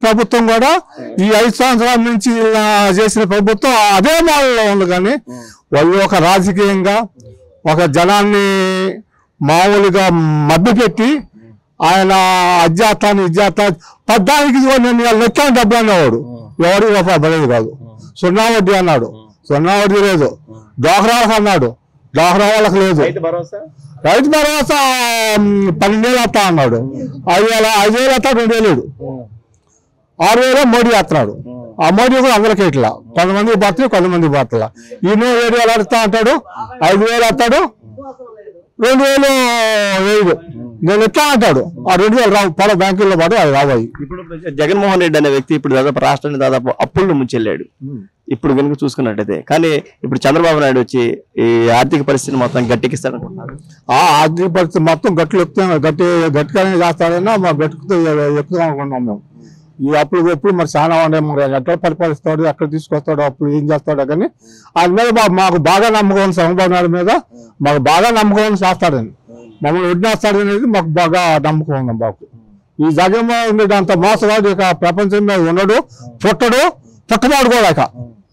ప్రభుత్వం కూడా ఈ 5 సంవత్సరాల నుంచి చేసిన ప్రభుత్వం అదే మోడల్లో ఉంది. కానీ వాళ్ళు ఒక రాజకీయంగా ఒక జనాన్ని మామూలుగా మభ్యపెట్టి ఆయన అధ్యాత్తాన్ని పద్దానికి నేను లెక్కని డబ్బు అన్నవాడు ఎవరికి రూపాయి పడేది కాదు. 0 వడ్డీ అన్నాడు, 0 వడ్డీ లేదు. డోహరాలకు అన్నాడు, డోహరా వాళ్ళకి లేదు. రైతు భరోసా 12,000 వస్తా అన్నాడు, 5,000 వస్తా, 2,000 6,000 మోడీ వస్తున్నాడు. ఆ మోడీ కూడా అందరికీ ఇట్లా కొంతమందికి పడుతుంది, కొంతమందికి పడుతుందా. ఈయన 7,000 అడుగుతా అంటాడు, 5,000 వస్తాడు, 2,000 వేయడు. నేను ఎట్లా అంటాడు, ఆ 2,000 రావు పడ బ్యాంకుల్లో పాటు అది రావాయి. ఇప్పుడు జగన్మోహన్ రెడ్డి అనే వ్యక్తి ఇప్పుడు దాదాపు రాష్ట్రాన్ని దాదాపు అప్పుల్లో ముంచెళ్ళాడు ఇప్పుడు కనుక చూసుకున్నట్టయితే. కానీ ఇప్పుడు చంద్రబాబు నాయుడు వచ్చి ఈ ఆర్థిక పరిస్థితిని మొత్తం గట్టెక్కిస్తాడనుకుంటున్నారు. ఆ ఆర్థిక పరిస్థితి మొత్తం గట్టిగానే చేస్తాడన్నా మా గట్టుకుతో ఎక్కుదాం అనుకున్నాం మేము. ఈ అప్పుడు ఎప్పుడు మరి చాలా ఉండే ఎట్లా పరిపాలిస్తాడు, ఎక్కడ తీసుకొస్తాడు, అప్పుడు ఏం చేస్తాడో. కానీ ఆయన మీద మాకు బాగా నమ్మకం ఉంది, చంద్రబాబు నాయుడు మీద మాకు బాగా నమ్మకం ఉంది, చేస్తాడని మమ్మల్ని వడ్డేస్తాడు అనేది మాకు బాగా నమ్మకం ఉంది. మాకు ఈ జగన్మోహన్ రెడ్డి అంత మోసగాడు ఇక ప్రపంచం మీద ఉన్నాడు, పుట్టడు, పుట్టబాడు కూడా ఇక.